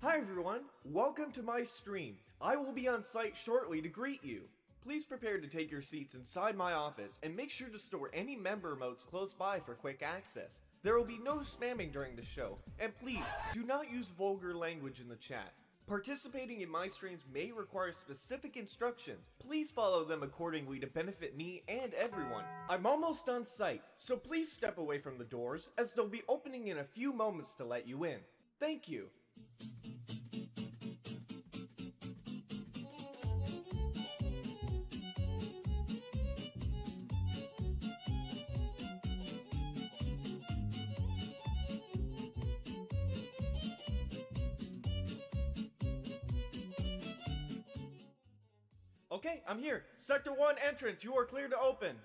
Hi everyone, welcome to my stream. I will be on site shortly to greet you. Please prepare to take your seats inside my office and make sure to store any member emotes close by for quick access. There will be no spamming during the show, and please do not use vulgar language in the chat. Participating in my streams may require specific instructions. Please follow them accordingly to benefit me and everyone. I'm almost on site, so please step away from the doors as they'll be opening in a few moments to let you in. Thank you. Okay, I'm here. Sector 1 entrance, you are clear to open.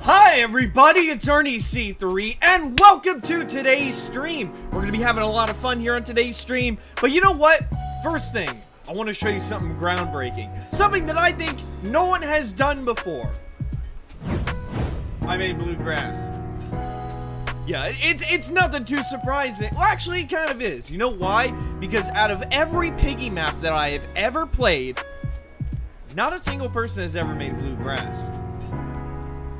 Hi everybody, it's Ernie C3 and welcome to today's stream. We're gonna be having a lot of fun here on today's stream, but you know what? First thing, I want to show you something groundbreaking. Something that I think no one has done before. I made bluegrass. Yeah, it's nothing too surprising. Well, actually, it kind of is. You know why? Because out of every Piggy map that I have ever played, not a single person has ever made bluegrass.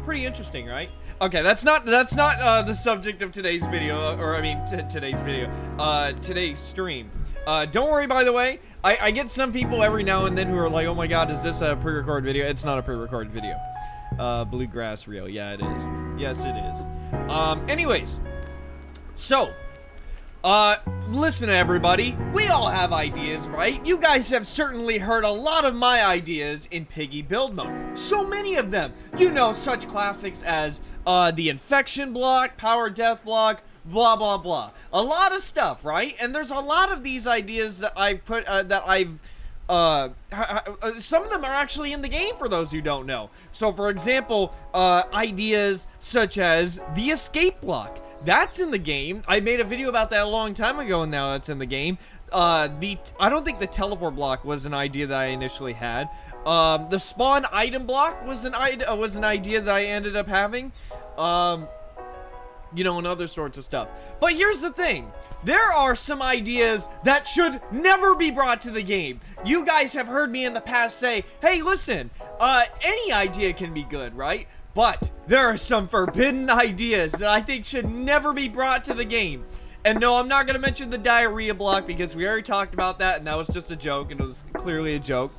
Pretty interesting, right? Okay, that's not the subject of today's video, or I mean today's stream. Don't worry, by the way, I get some people every now and then who are like, oh my god, is this a pre-recorded video? It's not a pre-recorded video. Bluegrass reel, yeah it is. Yes it is. Anyways, so listen everybody, we all have ideas, right? You guys have certainly heard a lot of my ideas in Piggy build mode. So many of them. You know, such classics as the infection block, power death block, blah blah blah. A lot of stuff, right? And there's a lot of these ideas that I've put some of them are actually in the game for those who don't know. So for example, ideas such as the escape block. That's in the game. I made a video about that a long time ago, and now it's in the game. I don't think the teleport block was an idea that I initially had. The spawn item block was an idea that I ended up having. You know, and other sorts of stuff. But here's the thing. There are some ideas that should never be brought to the game. You guys have heard me in the past say, hey, listen, any idea can be good, right? But there are some forbidden ideas that I think should never be brought to the game. And no, I'm not going to mention the diarrhea block because we already talked about that and that was just a joke, and it was clearly a joke.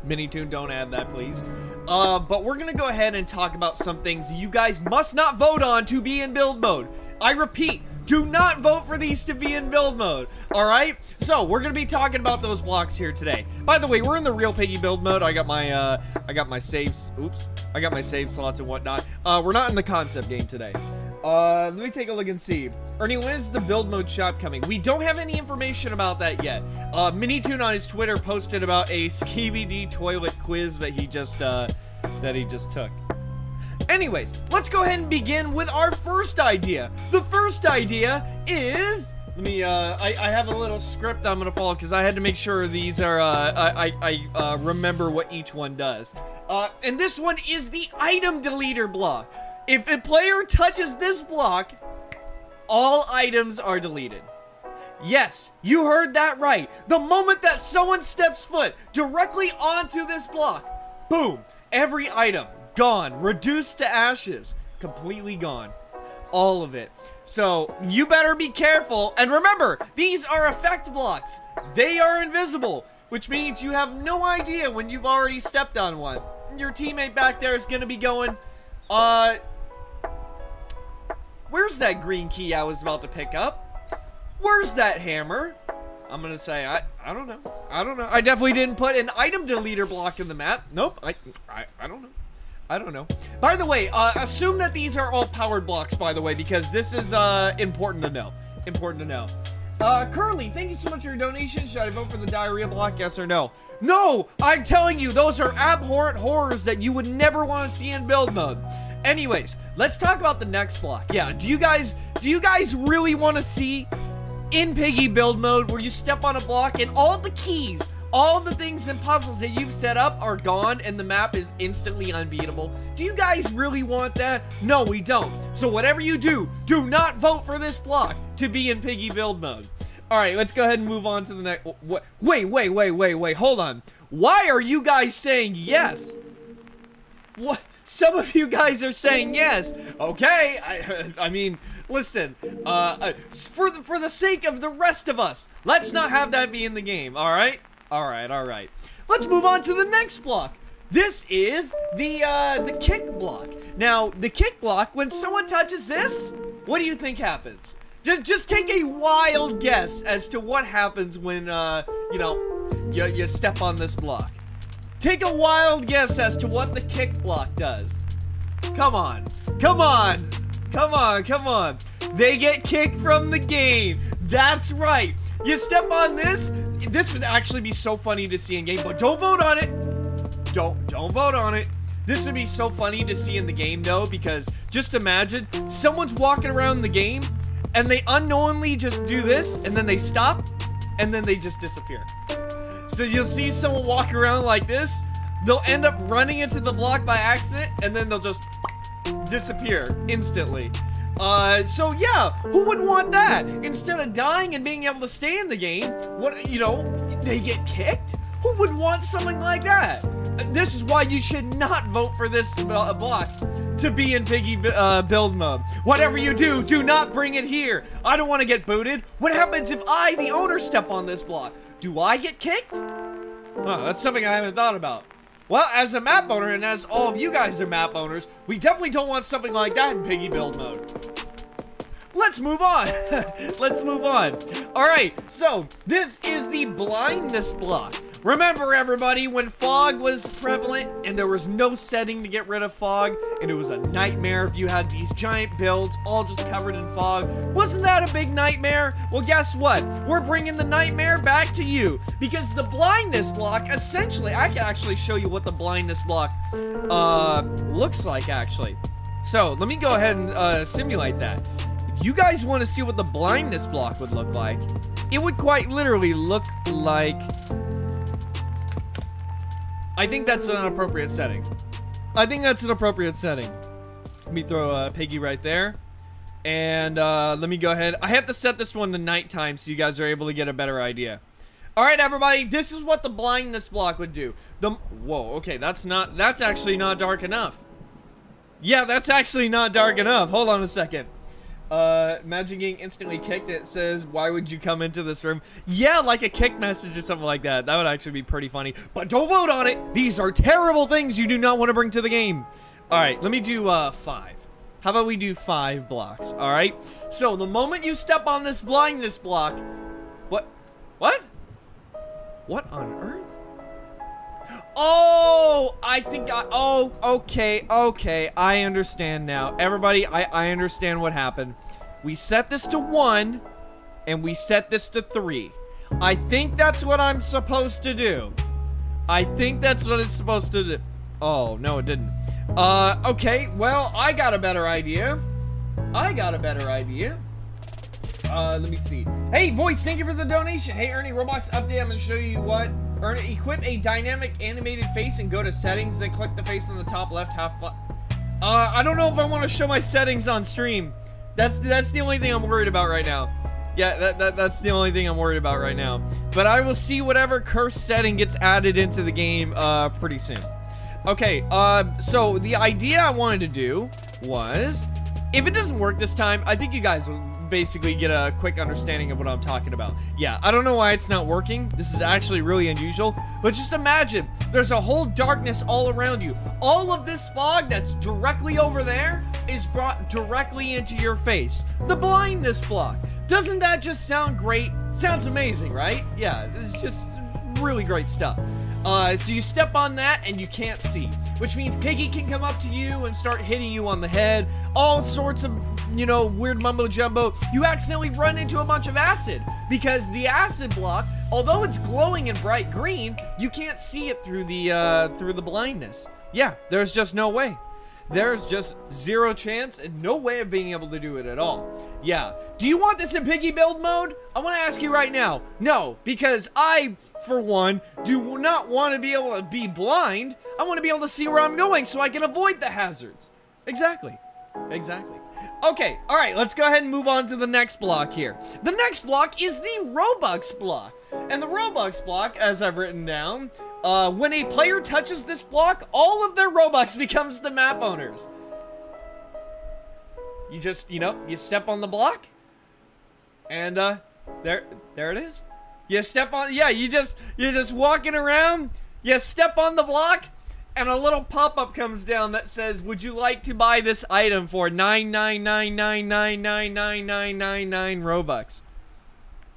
Minitoon, don't add that, please. But we're going to go ahead and talk about some things you guys must not vote on to be in build mode. I repeat, do not vote for these to be in build mode, alright? So, we're going to be talking about those blocks here today. By the way, we're in the real Piggy build mode. I got my saves, oops. I got my save slots and whatnot. We're not in the concept game today. Let me take a look and see. Ernie, when is the build mode shop coming? We don't have any information about that yet. Minitoon on his Twitter posted about a Skibidi toilet quiz that he just took. Anyways, let's go ahead and begin with our first idea. The first idea is... Let me, I have a little script I'm gonna follow because I had to make sure these are, I remember what each one does. And this one is the item deleter block. If a player touches this block, all items are deleted. Yes, you heard that right. The moment that someone steps foot directly onto this block, boom, every item gone. Reduced to ashes. Completely gone. All of it. So, you better be careful. And remember, these are effect blocks. They are invisible, which means you have no idea when you've already stepped on one. Your teammate back there is going to be going, where's that green key I was about to pick up? Where's that hammer? I'm going to say, I don't know. I don't know. I definitely didn't put an item deleter block in the map. Nope. I don't know. I don't know. By the way, assume that these are all powered blocks, by the way, because this is important to know. Important to know. Curly, thank you so much for your donation. Should I vote for the diarrhea block, yes or no? No! I'm telling you, those are abhorrent horrors that you would never want to see in build mode. Anyways, let's talk about the next block. Yeah, do you guys really want to see in Piggy build mode where you step on a block and all the keys, all the things and puzzles that you've set up are gone and the map is instantly unbeatable? Do you guys really want that? No, we don't. So whatever you do, do not vote for this block to be in Piggy build mode. Alright, let's go ahead and move on to the next. Wait, hold on. Why are you guys saying yes? What? Some of you guys are saying yes. Okay, I mean, listen, for the sake of the rest of us, let's not have that be in the game, alright? Alright. Let's move on to the next block. This is the kick block. Now, the kick block, when someone touches this, what do you think happens? Just take a wild guess as to what happens when, you step on this block. Take a wild guess as to what the kick block does. Come on. They get kicked from the game. That's right. You step on this. This would actually be so funny to see in game, but don't vote on it. Don't vote on it. This would be so funny to see in the game though, because just imagine someone's walking around the game and they unknowingly just do this and then they stop and then they just disappear. So you'll see someone walk around like this, they'll end up running into the block by accident, and then they'll just disappear instantly. So yeah, who would want that? Instead of dying and being able to stay in the game, they get kicked? Who would want something like that? This is why you should not vote for this block to be in Piggy build mode. Whatever you do, do not bring it here. I don't want to get booted. What happens if I, the owner, step on this block? Do I get kicked? Oh, that's something I haven't thought about. Well, as a map owner, and as all of you guys are map owners, we definitely don't want something like that in Piggy build mode. Let's move on. Let's move on. Alright, so this is the blindness block. Remember everybody, when fog was prevalent and there was no setting to get rid of fog, and it was a nightmare if you had these giant builds all just covered in fog? Wasn't that a big nightmare? Well, guess what? We're bringing the nightmare back to you, because the blindness block, essentially, I can actually show you what the blindness block looks like, actually. So, let me go ahead and simulate that. If you guys want to see what the blindness block would look like, it would quite literally look like... I think that's an appropriate setting. Let me throw Piggy right there. And let me go ahead. I have to set this one to nighttime so you guys are able to get a better idea. Alright, everybody, this is what the blindness block would do. Whoa, okay, that's actually not dark enough. Yeah, that's actually not dark enough. Hold on a second. Imagine getting instantly kicked. It says, why would you come into this room? Yeah, like a kick message or something like that. That would actually be pretty funny. But don't vote on it. These are terrible things you do not want to bring to the game. Alright, let me do 5. How about we do 5 blocks? Alright. So the moment you step on this blindness block. What on earth? Oh, okay, I understand now. Everybody, I understand what happened. We set this to 1, and we set this to 3. I think that's what I'm supposed to do. I think that's what it's supposed to do. Oh, no, it didn't. Okay, well, I got a better idea. Let me see. Hey, Voice, thank you for the donation. Hey, Ernie, Roblox update. I'm going to show you what. Ernie, equip a dynamic animated face and go to settings. Then click the face on the top left half. I don't know if I want to show my settings on stream. That's the only thing I'm worried about right now. Yeah, that's the only thing I'm worried about right now. But I will see whatever cursed setting gets added into the game pretty soon. Okay, so the idea I wanted to do was, if it doesn't work this time, I think you guys will basically get a quick understanding of what I'm talking about. Yeah, I don't know why it's not working. This is actually really unusual, but just imagine there's a whole darkness all around you. All of this fog that's directly over there is brought directly into your face. The blindness block. Doesn't that just sound great? Sounds amazing, right? Yeah, it's just really great stuff. So you step on that and you can't see, which means Piggy can come up to you and start hitting you on the head. All sorts of, you know, weird mumbo jumbo. You accidentally run into a bunch of acid because the acid block, although it's glowing in bright green, you can't see it through the blindness. Yeah, there's just no way. There's just zero chance and no way of being able to do it at all. Yeah. Do you want this in Piggy build mode? I want to ask you right now. No, because I, for one, do not want to be able to be blind. I want to be able to see where I'm going so I can avoid the hazards. Exactly. Exactly. Okay, all right, let's go ahead and move on to the next block here. The next block is the Robux block. And the Robux block, as I've written down, when a player touches this block, all of their Robux becomes the map owners. You just, you know, you step on the block, and there it is. You step on, yeah, you're just walking around, you step on the block, and a little pop-up comes down that says, would you like to buy this item for 99999999999 Robux?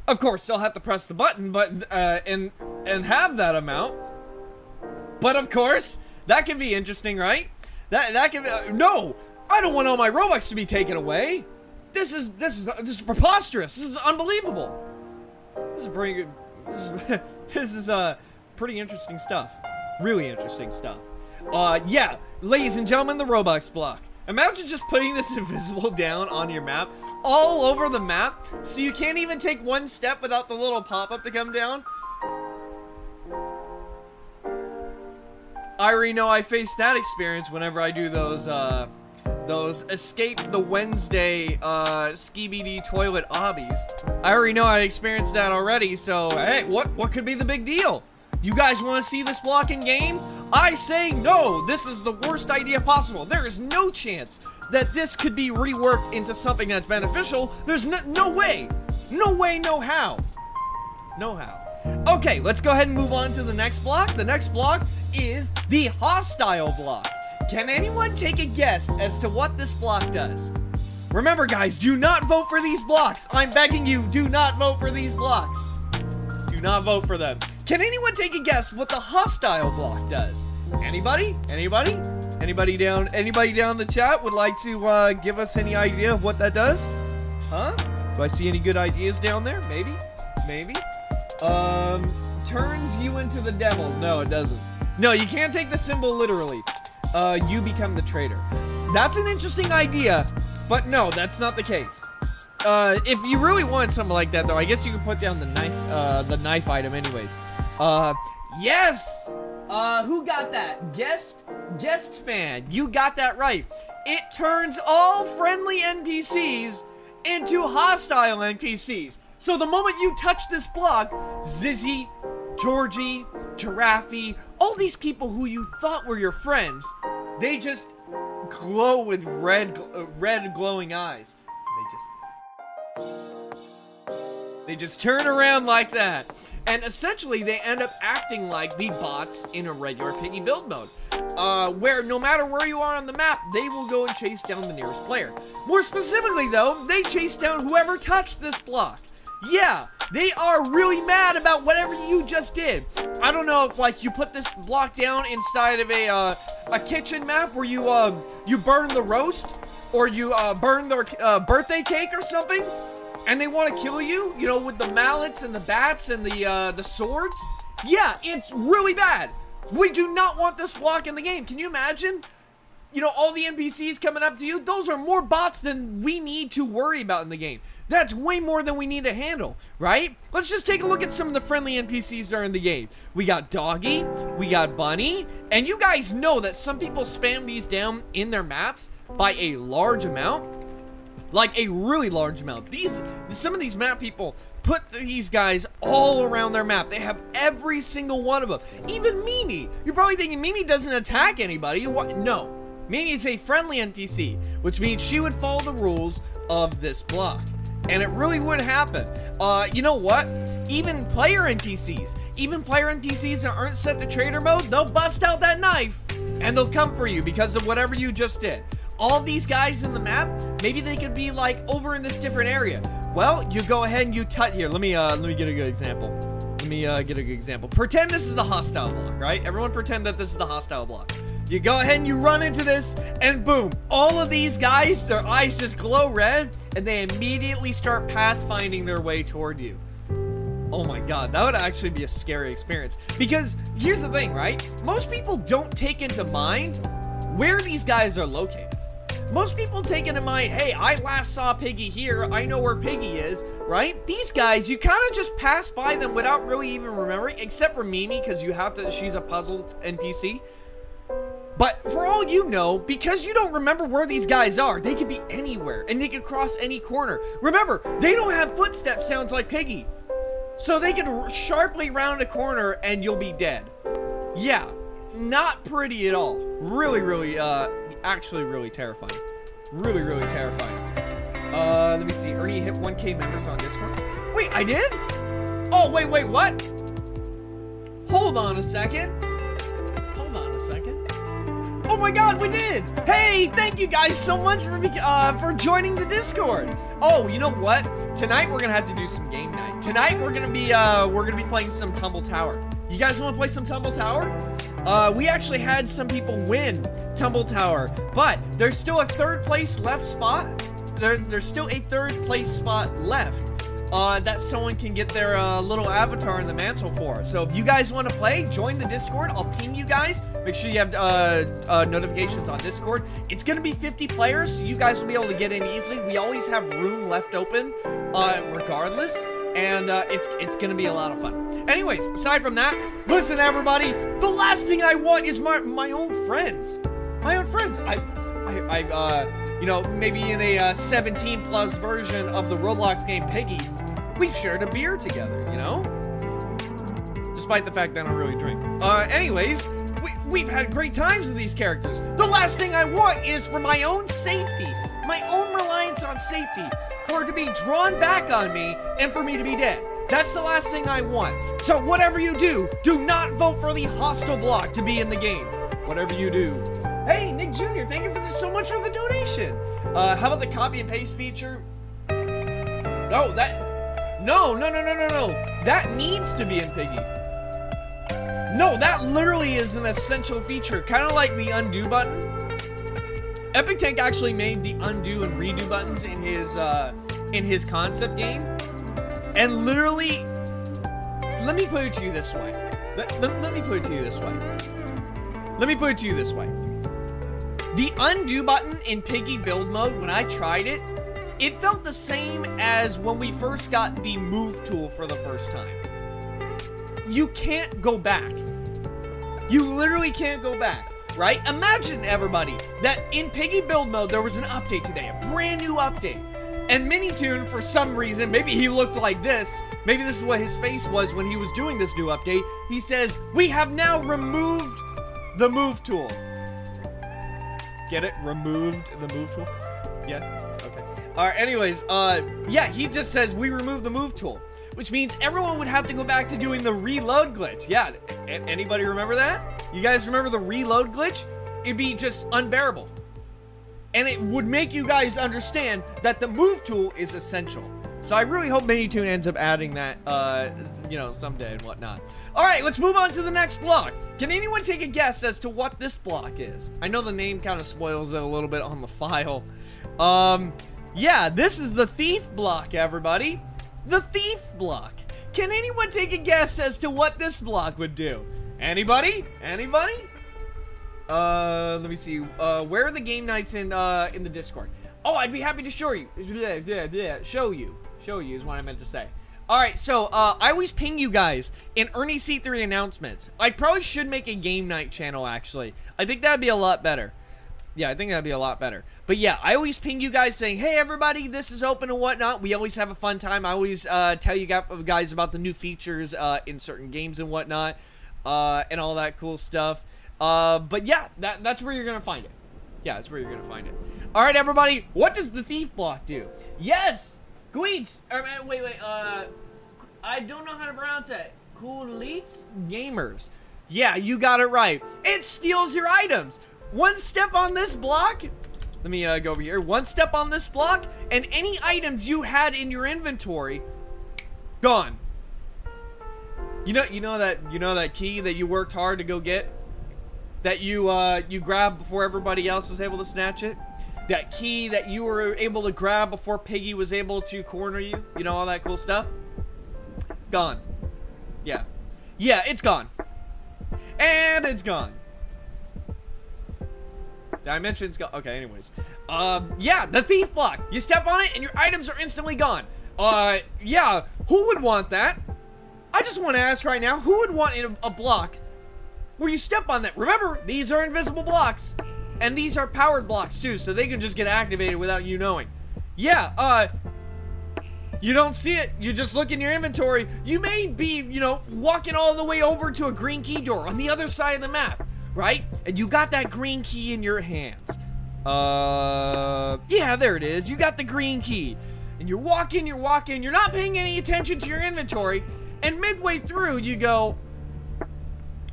Of course, they'll have to press the button, but and have that amount. But of course, that can be interesting, right? That can be, no, I don't want all my Robux to be taken away. This is preposterous. This is unbelievable. This is pretty good. This is pretty interesting stuff. Really interesting stuff. Yeah, ladies and gentlemen, the Robux block. Imagine just putting this invisible down on your map, all over the map, so you can't even take one step without the little pop-up to come down. I already know I face that experience whenever I do those Escape the Wednesday, skibidi toilet obbies. I already know I experienced that already, so, hey, what could be the big deal? You guys want to see this block in game? I say no, this is the worst idea possible. There is no chance that this could be reworked into something that's beneficial. There's no way. No way, no how. No how. Okay, let's go ahead and move on to the next block. The next block is the hostile block. Can anyone take a guess as to what this block does? Remember, guys, do not vote for these blocks. I'm begging you, do not vote for these blocks. Do not vote for them. Can anyone take a guess what the hostile block does? Anybody? Anybody? Anybody down the chat would like to give us any idea of what that does? Huh? Do I see any good ideas down there? Maybe? Maybe? Turns you into the devil. No, it doesn't. No, you can't take the symbol literally. You become the traitor. That's an interesting idea, but no, that's not the case. If you really want something like that, though, I guess you could put down the knife item anyways. Yes! Who got that? Guest fan. You got that right. It turns all friendly NPCs into hostile NPCs. So the moment you touch this block, Zizzy, Georgie, Giraffe, all these people who you thought were your friends, they just glow with red glowing eyes. They just turn around like that. And essentially, they end up acting like the bots in a regular Piggy build mode. Where no matter where you are on the map, they will go and chase down the nearest player. More specifically, though, they chase down whoever touched this block. Yeah, they are really mad about whatever you just did. I don't know if, like, you put this block down inside of a kitchen map where you burn the roast, or you burn their birthday cake or something, and they want to kill you, you know, with the mallets and the bats and the swords. Yeah, it's really bad. We do not want this block in the game. Can you imagine? You know, all the NPCs coming up to you, those are more bots than we need to worry about in the game. That's way more than we need to handle, right? Let's just take a look at some of the friendly NPCs that are in the game. We got Doggy, we got Bunny, and you guys know that some people spam these down in their maps by a large amount. Like a really large amount. Some of these map people put these guys all around their map. They have every single one of them. Even Mimi. You're probably thinking Mimi doesn't attack anybody. What? No. Mimi is a friendly NPC, which means she would follow the rules of this block. And it really would happen. You know what? Even player NPCs that aren't set to trader mode, they'll bust out that knife and they'll come for you because of whatever you just did. All of these guys in the map, maybe they could be like over in this different area. Well, you go ahead and you touch here. Let me get a good example. Pretend this is the hostile block, right? Everyone pretend that this is the hostile block. You go ahead and you run into this, and boom, all of these guys, their eyes just glow red, and they immediately start pathfinding their way toward you. Oh my god, that would actually be a scary experience. Because here's the thing, right? Most people don't take into mind where these guys are located. Most people take into mind, hey, I last saw Piggy here, I know where Piggy is, right? These guys, you kind of just pass by them without really even remembering, except for Mimi, because you have to, she's a puzzle NPC. But for all you know, because you don't remember where these guys are, they could be anywhere, and they could cross any corner. Remember, they don't have footstep sounds like Piggy. So they could sharply round a corner, and you'll be dead. Yeah, not pretty at all. Really, actually really terrifying. Really terrifying. Let me see. Ernie hit 1K members on Discord. Wait, I did? Oh, wait, what? Hold on a second. Oh my god, we did! Hey, thank you guys so much for joining the Discord. Oh, you know what? Tonight we're gonna have to do some game night. Tonight we're gonna be playing some Tumble Tower. You guys want to play some Tumble Tower? We actually had some people win Tumble Tower, but there's still a third place left spot. There's still a third place spot left that someone can get their little avatar in the mantle for. So if you guys want to play, join the Discord. I'll ping you guys. Make sure you have notifications on Discord. It's going to be 50 players, so you guys will be able to get in easily. We always have room left open regardless, and it's going to be a lot of fun. Anyways, aside from that, listen everybody, the last thing I want is my own friends. My own friends. You know, maybe in a 17 plus version of the Roblox game Piggy, we've shared a beer together, you know? Despite the fact that I don't really drink. Anyways, we've had great times with these characters. The last thing I want is for my own safety, my own reliance on safety, for it to be drawn back on me and for me to be dead. That's the last thing I want. So whatever you do, do not vote for the hostile block to be in the game. Whatever you do. Hey, Nick Jr., thank you so much for the donation. How about the copy and paste feature? No. That needs to be in Piggy. No, that literally is an essential feature. Kind of like the undo button. Epic Tank actually made the undo and redo buttons in his concept game. And literally, let me put it to you this way. Let me put it to you this way. The undo button in Piggy build mode, when I tried it, it felt the same as when we first got the move tool for the first time. You can't go back. You literally can't go back, right? Imagine, everybody, that in Piggy build mode, there was an update today, a brand new update. And Minitoon, for some reason, maybe he looked like this, maybe this is what his face was when he was doing this new update. He says, "We have now removed the move tool." Get it? Removed the move tool? Yeah? Okay. Alright, anyways, yeah, he just says, "We removed the move tool." Which means everyone would have to go back to doing the reload glitch. Yeah, anybody remember that? You guys remember the reload glitch? It'd be just unbearable. And it would make you guys understand that the move tool is essential. So I really hope Minitoon ends up adding that, you know, someday and whatnot. Alright, let's move on to the next block. Can anyone take a guess as to what this block is? I know the name kind of spoils it a little bit on the file. Yeah, this is the thief block, everybody. The thief block. Can anyone take a guess as to what this block would do? Anybody? Anybody? Let me see. Where are the game nights in the Discord? Oh, I'd be happy to show you. Show you is what I meant to say. Alright, so, I always ping you guys in Ernie C3 announcements. I probably should make a game night channel, actually. I think that'd be a lot better. Yeah, I think that'd be a lot better. But yeah, I always ping you guys saying, hey, everybody, this is open and whatnot. We always have a fun time. I always tell you guys about the new features in certain games and whatnot and all that cool stuff. But yeah, that's where you're going to find it. Yeah, that's where you're going to find it. All right, everybody, what does the thief block do? Yes! Gweets! Wait. I don't know how to pronounce it. Coolites Gamers. Yeah, you got it right. It steals your items. One step on this block. Let me go over here. One step on this block, and any items you had in your inventory, gone. You know that key that you worked hard to go get, that you grabbed before everybody else was able to snatch it. That key that you were able to grab before Piggy was able to corner you. You know, all that cool stuff. Gone. Yeah, it's gone, and it's gone. Did I mention it's gone? Okay, anyways. Yeah, the thief block. You step on it and your items are instantly gone. Yeah, who would want that? I just want to ask right now, who would want a block where you step on that? Remember, these are invisible blocks. And these are powered blocks too, so they can just get activated without you knowing. Yeah, you don't see it. You just look in your inventory. You may be, you know, walking all the way over to a green key door on the other side of the map. Right? And you got that green key in your hands. Yeah, there it is. You got the green key. And you're walking, you're not paying any attention to your inventory. And midway through, you go,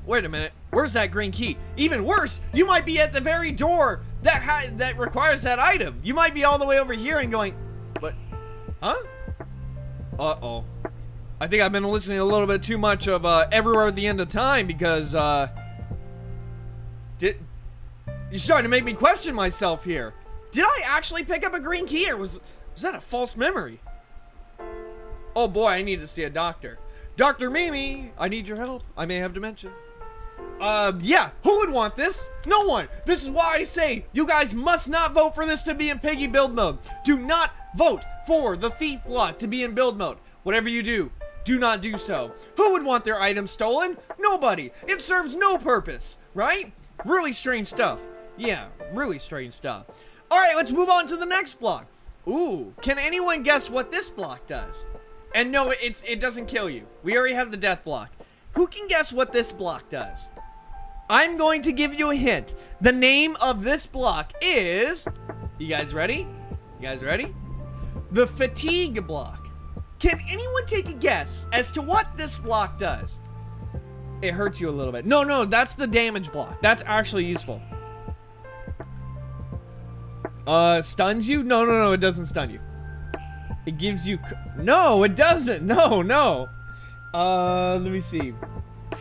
wait a minute, where's that green key? Even worse, you might be at the very door that requires that item. You might be all the way over here and going, but, huh? Uh-oh. I think I've been listening a little bit too much of Everywhere at the End of Time because, you're starting to make me question myself here. Did I actually pick up a green key, or was that a false memory? Oh boy, I need to see a doctor. Dr. Mimi, I need your help. I may have dementia. Yeah, who would want this? No one. This is why I say you guys must not vote for this to be in Piggy build mode. Do not vote for the thief block to be in build mode. Whatever you do, do not do so. Who would want their items stolen? Nobody. It serves no purpose, right? Really strange stuff. Yeah, really strange stuff. Alright, let's move on to the next block. Ooh, can anyone guess what this block does? And no, it doesn't kill you. We already have the death block. Who can guess what this block does? I'm going to give you a hint. The name of this block is... You guys ready? You guys ready? The fatigue block. Can anyone take a guess as to what this block does? It hurts you a little bit. No, that's the damage block. That's actually useful. Stuns you? No, it doesn't stun you. It gives you... No, it doesn't. No. Let me see.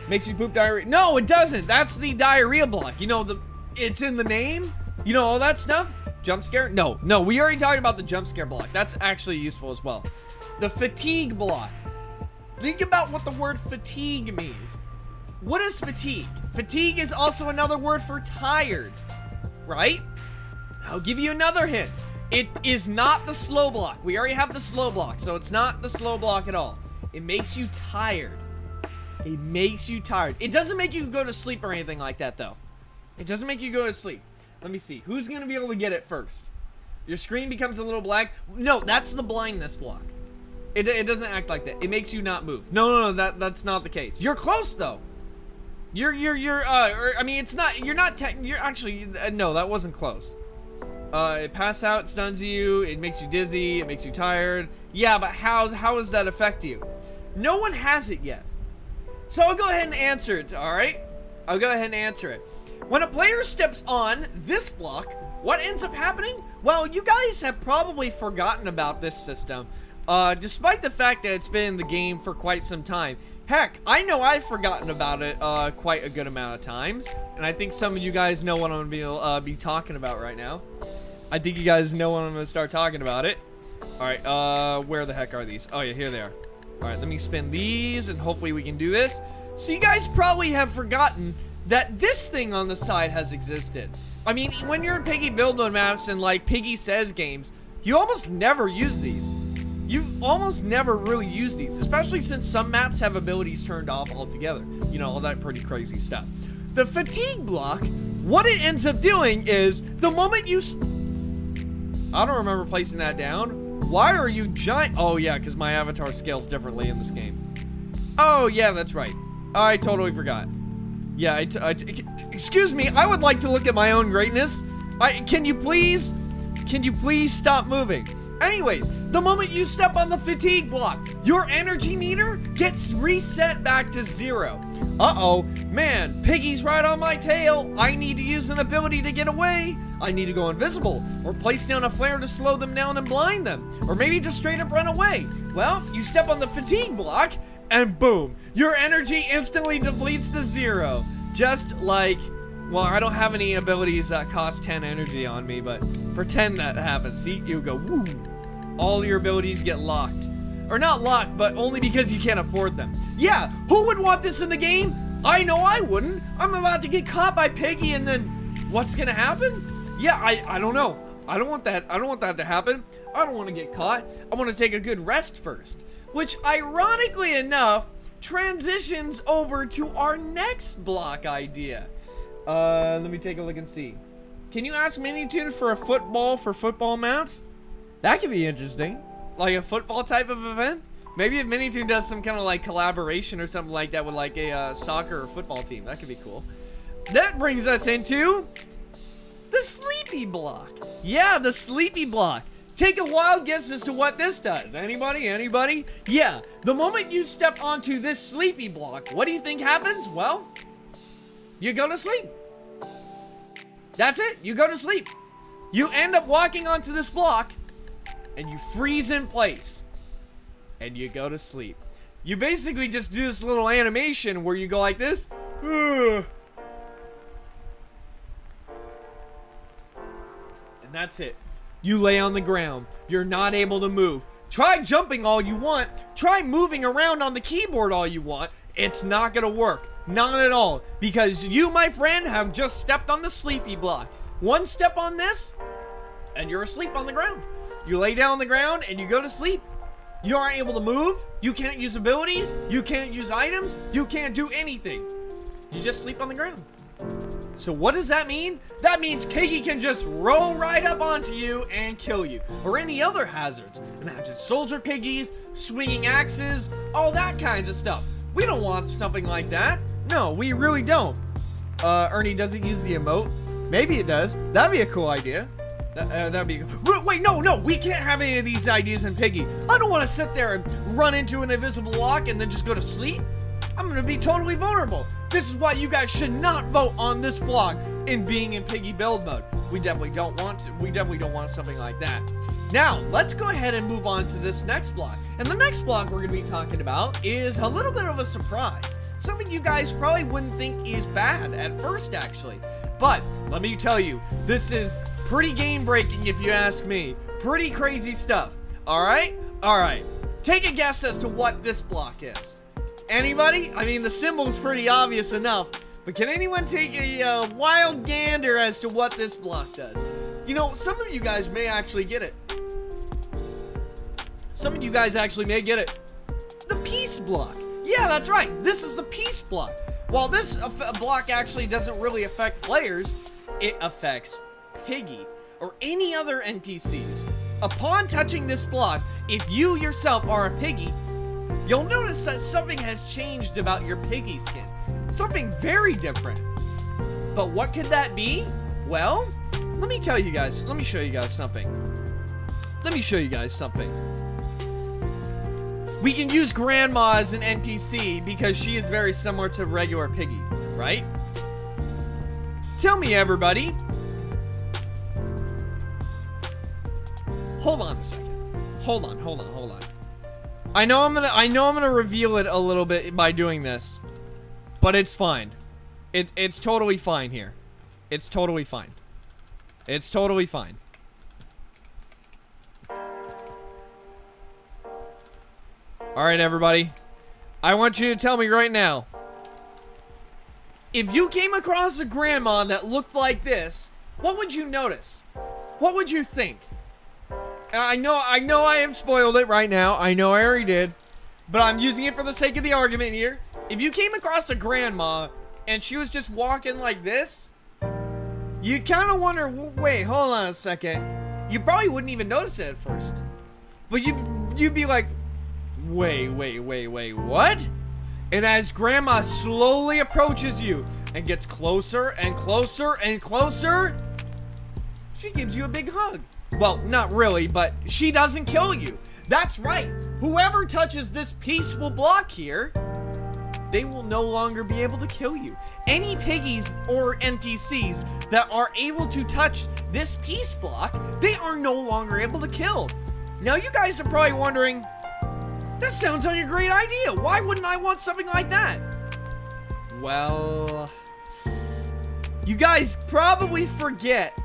Makes you poop diarrhea. No, it doesn't. That's the diarrhea block. You know, it's in the name. You know, all that stuff. Jump scare? No, we already talked about the jump scare block. That's actually useful as well. The fatigue block. Think about what the word fatigue means. What is fatigue? Fatigue is also another word for tired, right? I'll give you another hint. It is not the slow block. We already have the slow block, so it's not the slow block at all. It makes you tired. It makes you tired. It doesn't make you go to sleep or anything like that, though. It doesn't make you go to sleep. Let me see. Who's going to be able to get it first? Your screen becomes a little black. No, that's the blindness block. It doesn't act like that. It makes you not move. No, that's not the case. You're close, though. I mean, it's not, you're actually, no, that wasn't close. It passes out, it stuns you, it makes you dizzy, it makes you tired. Yeah, but how does that affect you? No one has it yet. So I'll go ahead and answer it, alright? I'll go ahead and answer it. When a player steps on this block, what ends up happening? Well, you guys have probably forgotten about this system, despite the fact that it's been in the game for quite some time. Heck, I know I've forgotten about it quite a good amount of times, and I think some of you guys know what I'm going to be talking about right now. I think you guys know when I'm going to start talking about it. Alright, where the heck are these? Oh yeah, here they are. Alright, let me spin these, and hopefully we can do this. So you guys probably have forgotten that this thing on the side has existed. I mean, when you're in Piggy build mode maps and like Piggy Says games, you almost never use these. You almost never really use these, especially since some maps have abilities turned off altogether. You know, all that pretty crazy stuff. the fatigue block, what it ends up doing is the moment you... I don't remember placing that down. Why are you giant? Oh, yeah, because my avatar scales differently in this game. Oh, yeah, that's right. I totally forgot. Yeah, excuse me, I would like to look at my own greatness. Can you please stop moving? Anyways, the moment you step on the fatigue block, your energy meter gets reset back to 0. Uh-oh, man, Piggy's right on my tail. I need to use an ability to get away. I need to go invisible, or place down a flare to slow them down and blind them, or maybe just straight up run away. Well, you step on the fatigue block, and boom, your energy instantly depletes to 0. Just like, well, I don't have any abilities that cost 10 energy on me, but pretend that happens. See, you go, woo. All your abilities get locked. Or not locked, but only because you can't afford them. Yeah, who would want this in the game? I know I wouldn't. I'm about to get caught by Piggy, and then what's gonna happen? Yeah, I don't know. I don't want that. I don't want that to happen. I don't want to get caught. I want to take a good rest first. Which, ironically enough, transitions over to our next block idea. Let me take a look and see. Can you ask Minitune for a football for football maps? That could be interesting. Like a football type of event? Maybe if Minitune does some kind of like collaboration or something like that with like a soccer or football team. That could be cool. That brings us into the sleepy block. Yeah, the sleepy block. Take a wild guess as to what this does. Anybody? Anybody? Yeah, the moment you step onto this sleepy block, what do you think happens? Well, you go to sleep. That's it. You go to sleep. You end up walking onto this block and you freeze in place and you go to sleep. You basically just do this little animation where you go like this. And that's it. You lay on the ground. You're not able to move. Try jumping all you want. Try moving around on the keyboard all you want. It's not gonna work. Not at all. Because you, my friend, have just stepped on the sleepy block. One step on this, and you're asleep on the ground. You lay down on the ground, and you go to sleep. You aren't able to move. You can't use abilities. You can't use items. You can't do anything. You just sleep on the ground. So what does that mean? That means Piggy can just roll right up onto you and kill you. Or any other hazards. Imagine soldier piggies, swinging axes, all that kinds of stuff. We don't want something like that. No, we really don't. Ernie doesn't use the emote. Maybe it does. That'd be a cool idea. That'd be... Wait, no, we can't have any of these ideas in Piggy. I don't want to sit there and run into an invisible block and then just go to sleep. I'm gonna be totally vulnerable. This is why you guys should not vote on this block in being in Piggy build mode. We definitely don't want to. We definitely don't want something like that. Now, let's go ahead and move on to this next block. And the next block we're gonna be talking about is a little bit of a surprise. Something you guys probably wouldn't think is bad at first, actually. But let me tell you, this is pretty game breaking if you ask me. Pretty crazy stuff. All right? All right. Take a guess as to what this block is. Anybody? I mean, the symbol's pretty obvious enough, but can anyone take a wild gander as to what this block does? You know, some of you guys may actually get it. Some of you guys actually may get it. The peace block. Yeah, that's right. This is the peace block. While this block actually doesn't really affect players, it affects Piggy or any other NPCs. Upon touching this block, if you yourself are a Piggy, you'll notice that something has changed about your Piggy skin. Something very different. But what could that be? Well, let me tell you guys. Let me show you guys something. Let me show you guys something. We can use Grandma as an NPC because she is very similar to regular Piggy, right? Tell me, everybody. Hold on a second. Hold on. I know I'm gonna reveal it a little bit by doing this, but it's fine. It's totally fine here. It's totally fine. It's totally fine. All right, everybody. I want you to tell me right now. If you came across a grandma that looked like this, what would you notice? What would you think? I know I have spoiled it right now. I know I already did. But I'm using it for the sake of the argument here. If you came across a grandma and she was just walking like this, you'd kind of wonder, wait, hold on a second. You probably wouldn't even notice it at first. But you'd be like, wait, what? And as Grandma slowly approaches you and gets closer and closer and closer, she gives you a big hug. Well, not really, but she doesn't kill you. That's right. Whoever touches this peaceful block here, they will no longer be able to kill you. Any piggies or NPCs that are able to touch this peace block, they are no longer able to kill. Now you guys are probably wondering, that sounds like a great idea. Why wouldn't I want something like that? Well, you guys probably forget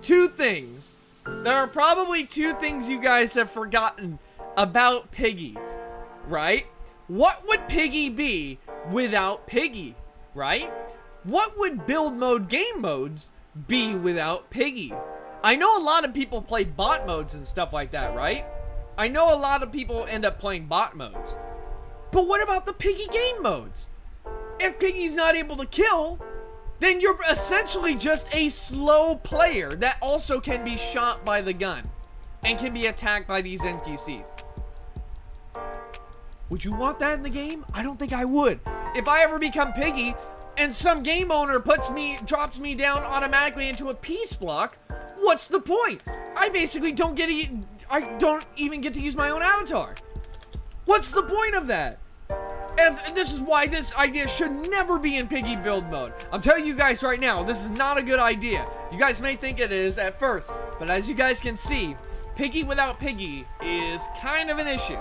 two things. There are probably two things you guys have forgotten about Piggy, right? What would Piggy be without Piggy, right? What would build mode game modes be without Piggy? I know a lot of people play bot modes and stuff like that, right? I know a lot of people end up playing bot modes. But what about the Piggy game modes? If Piggy's not able to kill, then you're essentially just a slow player that also can be shot by the gun and can be attacked by these NPCs. Would you want that in the game? I don't think I would. If I ever become Piggy and some game owner drops me down automatically into a peace block, what's the point? I basically don't even get to use my own avatar. What's the point of that? And this is why this idea should never be in Piggy build mode. I'm telling you guys right now, this is not a good idea. You guys may think it is at first, but as you guys can see, Piggy without Piggy is kind of an issue.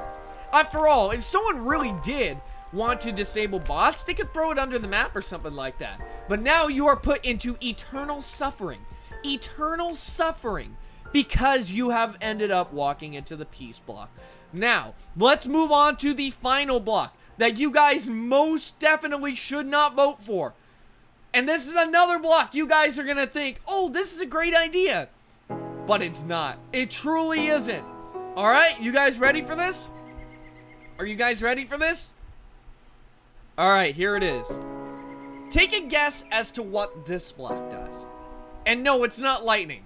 After all, if someone really did want to disable bots, they could throw it under the map or something like that. But now you are put into eternal suffering. Eternal suffering because you have ended up walking into the peace block. Now, let's move on to the final block that you guys most definitely should not vote for. And this is another block you guys are gonna think, oh, this is a great idea. But it's not. It truly isn't. Alright, you guys ready for this? Are you guys ready for this? Alright, here it is. Take a guess as to what this block does. And no, it's not lightning.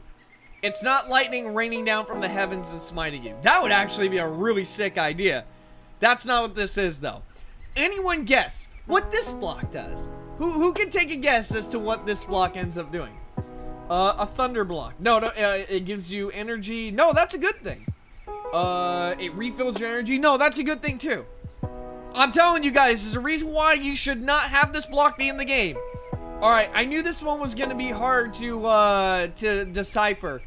It's not lightning raining down from the heavens and smiting you. That would actually be a really sick idea. That's not what this is, though. Anyone guess what this block does? Who can take a guess as to what this block ends up doing? A thunder block. No, it gives you energy. No, that's a good thing. It refills your energy. No, that's a good thing, too. I'm telling you guys, there's a reason why you should not have this block be in the game. Alright, I knew this one was going to be hard to decipher.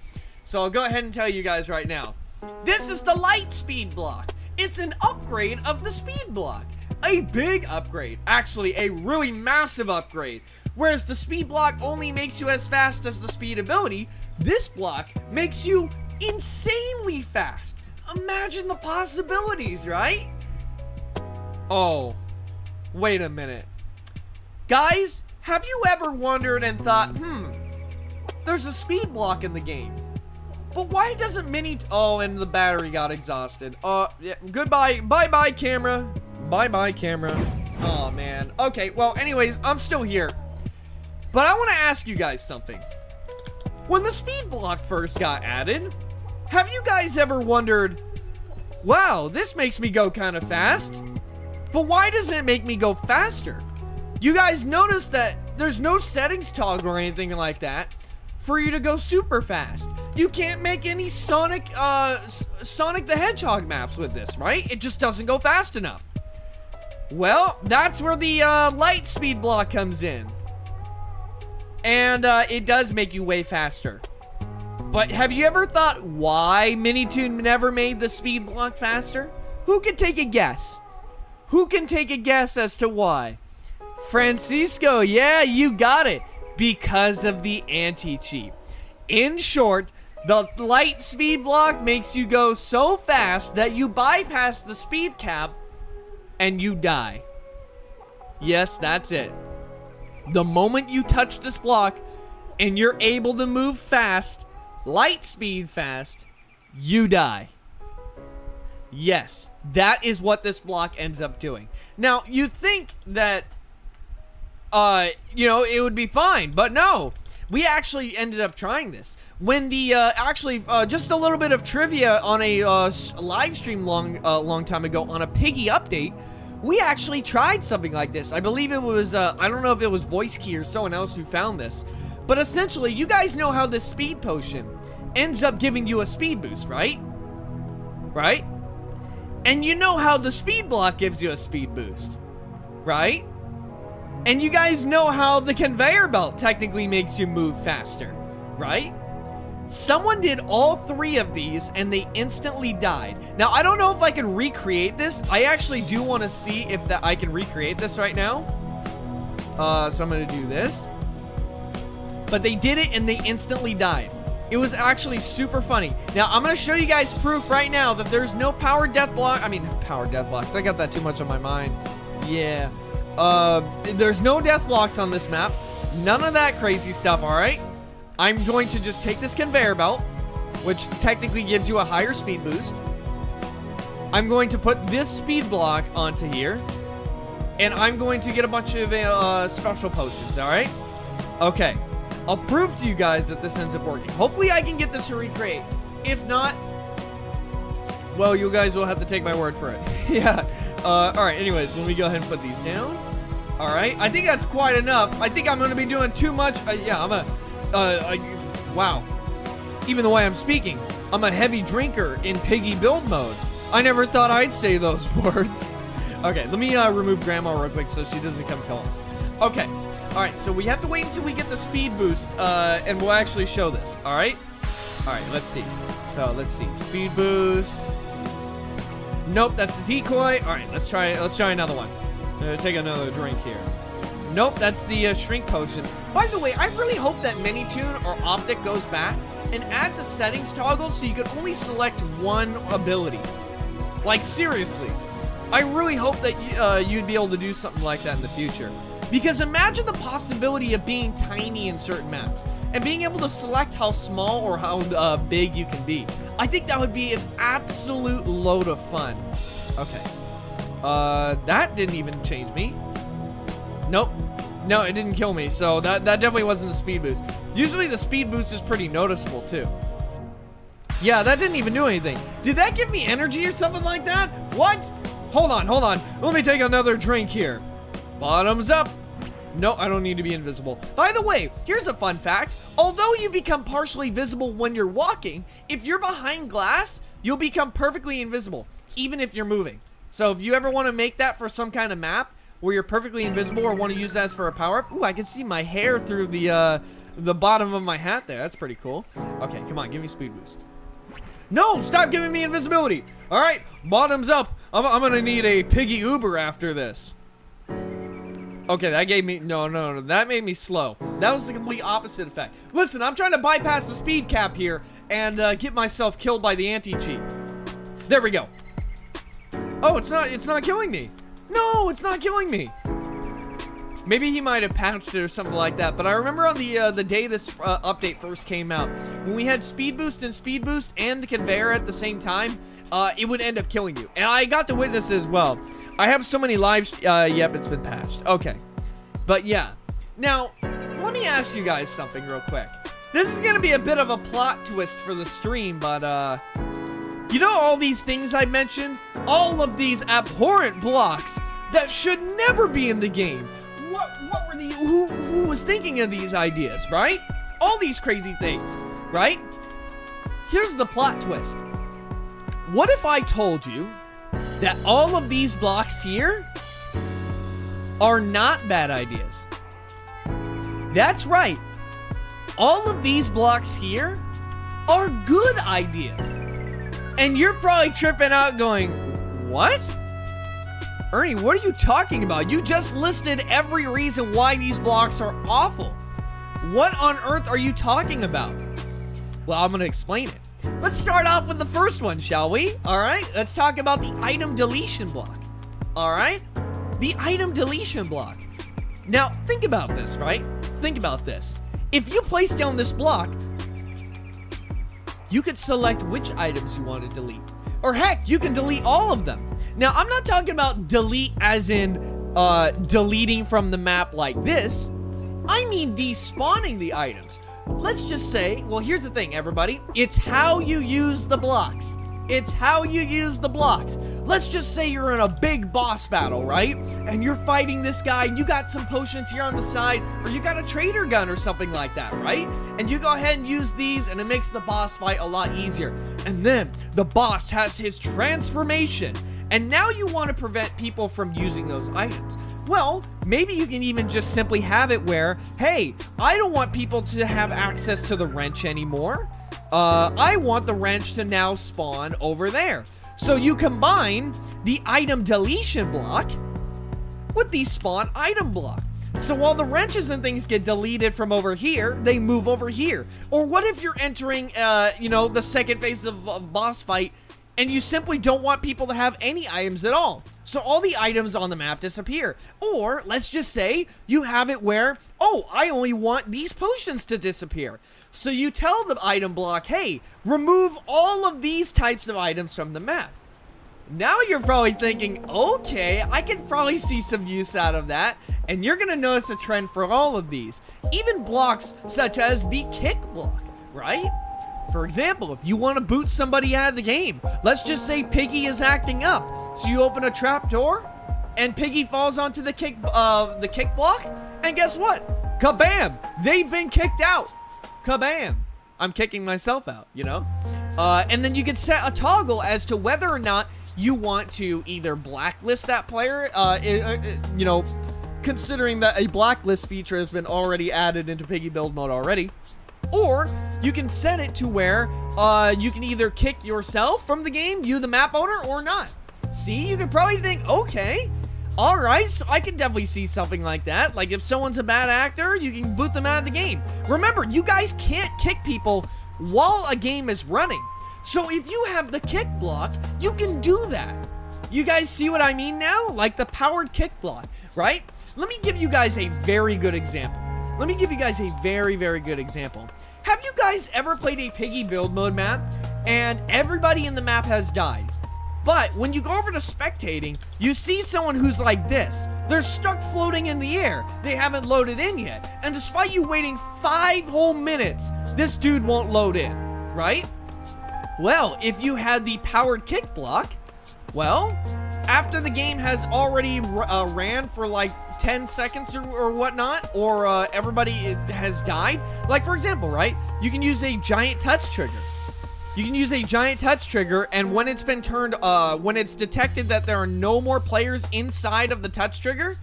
So I'll go ahead and tell you guys right now. This is the light speed block. It's an upgrade of the speed block. A big upgrade. Actually, a really massive upgrade. Whereas the speed block only makes you as fast as the speed ability, this block makes you insanely fast. Imagine the possibilities, right? Oh, wait a minute. Guys, have you ever wondered and thought, there's a speed block in the game, but why doesn't oh, and the battery got exhausted. Yeah, goodbye. Bye-bye, camera. Bye-bye, camera. Oh, man. Okay, well, anyways, I'm still here. But I want to ask you guys something. When the speed block first got added, have you guys ever wondered, wow, this makes me go kind of fast, but why doesn't it make me go faster? You guys notice that there's no settings toggle or anything like that for you to go super fast. You can't make any Sonic the Hedgehog maps with this, right? It just doesn't go fast enough. Well, that's where the light speed block comes in. And it does make you way faster. But have you ever thought why Minitoon never made the speed block faster? Who can take a guess? Who can take a guess as to why? Francisco, yeah, you got it. Because of the anti-cheat. In short, the light speed block makes you go so fast that you bypass the speed cap and you die. Yes, that's it. The moment you touch this block and you're able to move fast, light speed fast, you die. Yes, that is what this block ends up doing. Now, you think that you know, it would be fine. But no, we actually ended up trying this. When the, just a little bit of trivia on a live stream long time ago on a Piggy update, we actually tried something like this. I believe it was, I don't know if it was Voice Key or someone else who found this. But essentially, you guys know how the speed potion ends up giving you a speed boost, right? Right? And you know how the speed block gives you a speed boost, right? And you guys know how the conveyor belt technically makes you move faster, right? Someone did all 3 of these and they instantly died. Now, I don't know if I can recreate this. I actually do want to see if I can recreate this right now. So I'm going to do this. But they did it and they instantly died. It was actually super funny. Now, I'm going to show you guys proof right now that there's no power death block. I mean, power death blocks. I got that too much on my mind. Yeah. There's no death blocks on this map. None of that crazy stuff, all right? I'm going to just take this conveyor belt, which technically gives you a higher speed boost. I'm going to put this speed block onto here. And I'm going to get a bunch of special potions, all right? Okay. I'll prove to you guys that this ends up working. Hopefully I can get this to recreate. If not, well, you guys will have to take my word for it. Yeah. All right, anyways, let me go ahead and put these down. All right. I think that's quite enough. I think I'm going to be doing too much. Yeah, wow. Even the way I'm speaking, I'm a heavy drinker in Piggy build mode. I never thought I'd say those words. Okay, let me remove Grandma real quick so she doesn't come kill us. Okay. All right, so we have to wait until we get the speed boost, and we'll actually show this. All right. All right. Let's see. So let's see. Speed boost. Nope, that's the decoy. All right, let's try another one. Take another drink here. Nope, that's the shrink potion. By the way, I really hope that Minitune or Optic goes back and adds a settings toggle so you can only select one ability. Like, seriously. I really hope that you'd be able to do something like that in the future. Because imagine the possibility of being tiny in certain maps and being able to select how small or how big you can be. I think that would be an absolute load of fun. Okay. That didn't even change me. Nope. No, it didn't kill me. So that definitely wasn't the speed boost. Usually the speed boost is pretty noticeable too. Yeah, that didn't even do anything. Did that give me energy or something like that? What? Hold on. Let me take another drink here. Bottoms up. No, I don't need to be invisible. By the way, here's a fun fact. Although you become partially visible when you're walking, if you're behind glass, you'll become perfectly invisible, even if you're moving. So if you ever want to make that for some kind of map where you're perfectly invisible or want to use that as for a power-up, ooh, I can see my hair through the bottom of my hat there. That's pretty cool. Okay, come on, give me speed boost. No, stop giving me invisibility. All right, bottoms up. I'm going to need a Piggy Uber after this. Okay, that gave me... No. That made me slow. That was the complete opposite effect. Listen, I'm trying to bypass the speed cap here and get myself killed by the anti-cheat. There we go. Oh, it's not killing me. No, it's not killing me. Maybe he might have patched it or something like that. But I remember on the day this update first came out, when we had speed boost and the conveyor at the same time, it would end up killing you. And I got to witness it as well. I have so many lives. Yep, it's been patched. Okay. But yeah. Now, let me ask you guys something real quick. This is going to be a bit of a plot twist for the stream, but, you know all these things I mentioned? All of these abhorrent blocks that should never be in the game. What were the... Who was thinking of these ideas, right? All these crazy things, right? Here's the plot twist. What if I told you that all of these blocks here are not bad ideas? That's right. All of these blocks here are good ideas. And you're probably tripping out going, what? Ernie, what are you talking about? You just listed every reason why these blocks are awful. What on earth are you talking about? Well, I'm going to explain it. Let's start off with the first one, shall we? All right, let's talk about the item deletion block. All right, the item deletion block. Now, think about this, right? Think about this. If you place down this block, you could select which items you want to delete. Or heck, you can delete all of them. Now, I'm not talking about delete as in deleting from the map like this. I mean despawning the items. Let's just say, well, here's the thing, everybody. It's how you use the blocks. It's how you use the blocks. Let's just say you're in a big boss battle, right? And you're fighting this guy, and you got some potions here on the side, or you got a trader gun or something like that, right? And you go ahead and use these, and it makes the boss fight a lot easier. And then the boss has his transformation, and now you want to prevent people from using those items. Well, maybe you can even just simply have it where, hey, I don't want people to have access to the wrench anymore. I want the wrench to now spawn over there. So you combine the item deletion block with the spawn item block. So while the wrenches and things get deleted from over here, they move over here. Or what if you're entering, the second phase of a boss fight, and you simply don't want people to have any items at all? So all the items on the map disappear. Or let's just say you have it where, oh, I only want these potions to disappear. So you tell the item block, hey, remove all of these types of items from the map. Now you're probably thinking, okay, I can probably see some use out of that. And you're going to notice a trend for all of these. Even blocks such as the kick block, right? For example, if you want to boot somebody out of the game, let's just say Piggy is acting up. So you open a trap door, and Piggy falls onto the kick block, and guess what? Kabam! They've been kicked out. Kabam! I'm kicking myself out, you know? And then you can set a toggle as to whether or not you want to either blacklist that player, considering that a blacklist feature has been already added into Piggy build mode already. Or you can set it to where you can either kick yourself from the game, you the map owner, or not. See, you could probably think, okay, all right, so I can definitely see something like that. Like if someone's a bad actor, you can boot them out of the game. Remember, you guys can't kick people while a game is running. So if you have the kick block, you can do that. You guys see what I mean now? Like the powered kick block, right? Let me give you guys a very good example. Very good example. Have you guys ever played a Piggy build mode map and everybody in the map has died? But when you go over to spectating, you see someone who's like this. They're stuck floating in the air. They haven't loaded in yet. And despite you waiting 5 whole minutes, this dude won't load in, right? Well, if you had the powered kick block, well, after the game has already ran for like 10 seconds or whatnot, or everybody has died, like for example, right, you can use a giant touch trigger. And when it's been turned, when it's detected that there are no more players inside of the touch trigger,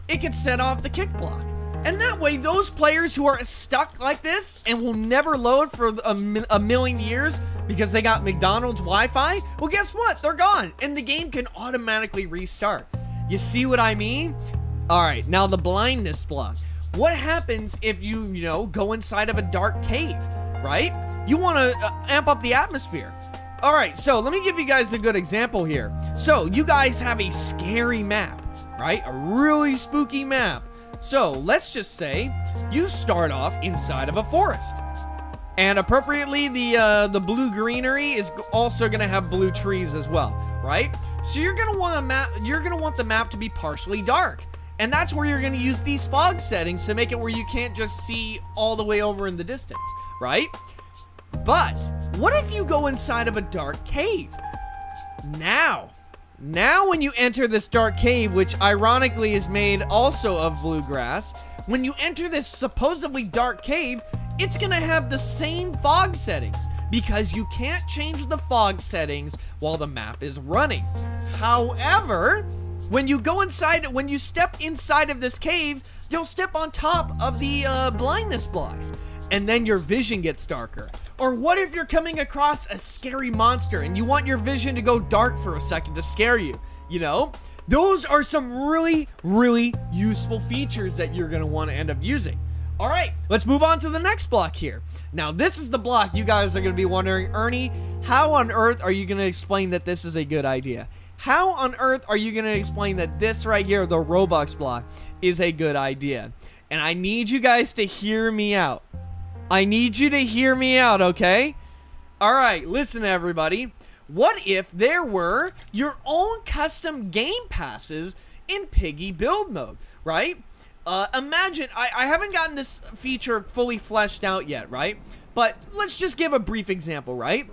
it can set off the kick block. And that way, those players who are stuck like this and will never load for a million years because they got McDonald's Wi-Fi, well, guess what? They're gone, and the game can automatically restart. You see what I mean? All right, now the blindness block. What happens if you go inside of a dark cave, right? You want to amp up the atmosphere. All right, so let me give you guys a good example here. So you guys have a scary map, right? A really spooky map. So let's just say you start off inside of a forest. And appropriately, the blue greenery is also going to have blue trees as well, right? So you're going to want the map to be partially dark. And that's where you're going to use these fog settings to make it where you can't just see all the way over in the distance, right? But what if you go inside of a dark cave? Now when you enter this dark cave, which ironically is made also of bluegrass, when you enter this supposedly dark cave, it's going to have the same fog settings because you can't change the fog settings while the map is running. However, when you step inside of this cave, you'll step on top of the blindness blocks, and then your vision gets darker. Or what if you're coming across a scary monster and you want your vision to go dark for a second to scare you? Those are some really, really useful features that you're going to want to end up using. All right, let's move on to the next block here. Now, this is the block you guys are going to be wondering, Ernie, how on earth are you going to explain that this is a good idea? How on earth are you going to explain that this right here, the Roblox block, is a good idea? And I need you guys to hear me out. I need you to hear me out, okay? All right, listen, everybody. What if there were your own custom game passes in Piggy build mode, right? Imagine, I haven't gotten this feature fully fleshed out yet, right? But let's just give a brief example, right?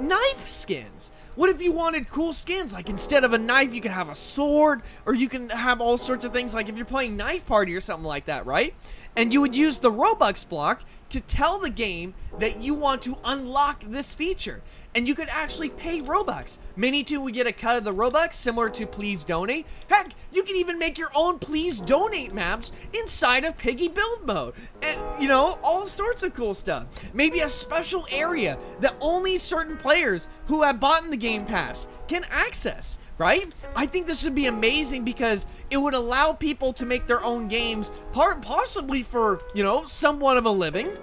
Knife skins. What if you wanted cool skins? Like instead of a knife, you can have a sword, or you can have all sorts of things, like if you're playing Knife Party or something like that, right? And you would use the Robux block to tell the game that you want to unlock this feature. And you could actually pay Robux. Mini2 would get a cut of the Robux, similar to Please Donate. Heck, you can even make your own Please Donate maps inside of Piggy build mode. And, you know, all sorts of cool stuff. Maybe a special area that only certain players who have bought in the Game Pass can access, right? I think this would be amazing because it would allow people to make their own games, possibly for, you know, somewhat of a living.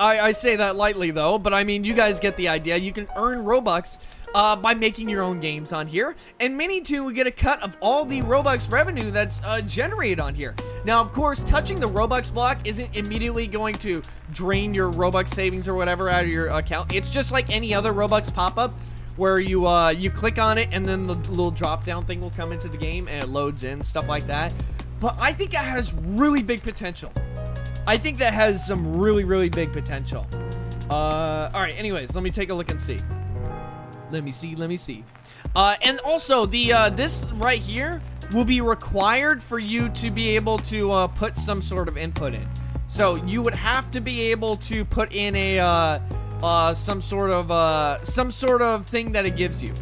I say that lightly though, but I mean, you guys get the idea. You can earn Robux by making your own games on here, and Mini2 will get a cut of all the Robux revenue that's generated on here. Now, of course, touching the Robux block isn't immediately going to drain your Robux savings or whatever out of your account. It's just like any other Robux pop-up where you click on it and then the little drop-down thing will come into the game and it loads in, stuff like that. But I think it has really big potential. I think that has some really, really big potential. Alright, anyways, let me take a look and see. Let me see. And also, this right here will be required for you to be able to put some sort of input in. So you would have to be able to put in a some sort of thing that it gives you.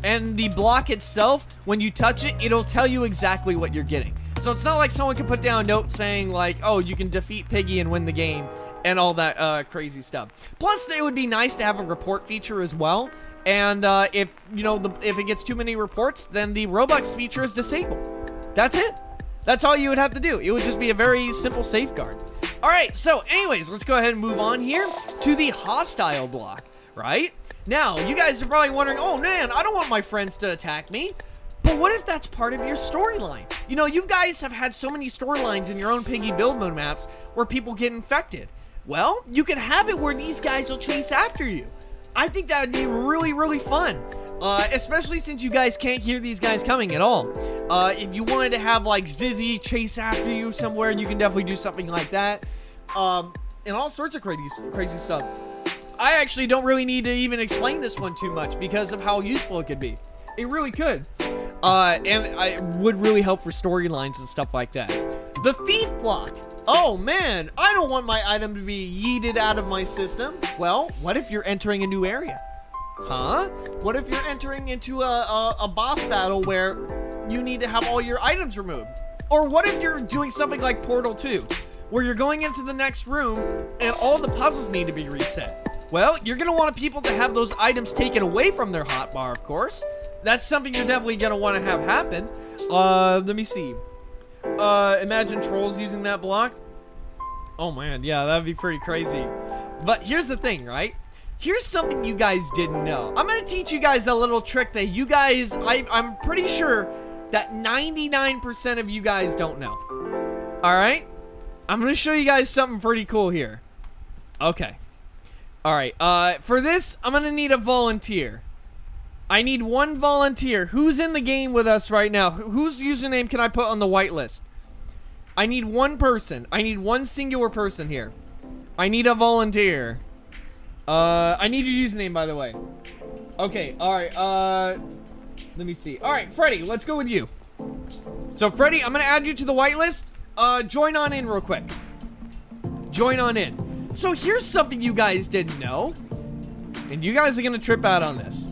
And the block itself, when you touch it, it'll tell you exactly what you're getting. So it's not like someone can put down a note saying like, oh, you can defeat Piggy and win the game and all that crazy stuff. Plus, it would be nice to have a report feature as well. And if, you know, if it gets too many reports, then the Robux feature is disabled. That's it. That's all you would have to do. It would just be a very simple safeguard. All right, so anyways, let's go ahead and move on here to the hostile block, right? Now, you guys are probably wondering, oh man, I don't want my friends to attack me. But what if that's part of your storyline? You know, you guys have had so many storylines in your own Piggy build mode maps where people get infected. Well, you can have it where these guys will chase after you. I think that would be really, really fun. Especially since you guys can't hear these guys coming at all. If you wanted to have like Zizzy chase after you somewhere, you can definitely do something like that. And all sorts of crazy stuff. I actually don't really need to even explain this one too much because of how useful it could be. It really could. And it would really help for storylines and stuff like that. The thief block. Oh man, I don't want my item to be yeeted out of my system. Well, what if you're entering a new area? Huh? What if you're entering into a boss battle where you need to have all your items removed? Or what if you're doing something like Portal 2, where you're going into the next room and all the puzzles need to be reset? Well, you're going to want people to have those items taken away from their hotbar, of course. That's something you're definitely going to want to have happen. Let me see. Imagine trolls using that block. Oh man, yeah, that'd be pretty crazy. But here's the thing, right? Here's something you guys didn't know. I'm going to teach you guys a little trick that you guys, I'm pretty sure that 99% of you guys don't know. Alright? I'm going to show you guys something pretty cool here. Okay. Alright, for this, I'm going to need a volunteer. I need one volunteer. Who's in the game with us right now? Whose username can I put on the whitelist? I need one person. I need one singular person here. I need a volunteer. I need your username, by the way. Okay, alright, let me see. Alright, Freddy, let's go with you. So, Freddy, I'm gonna add you to the whitelist. Join on in real quick. Join on in. So, here's something you guys didn't know. And you guys are gonna trip out on this.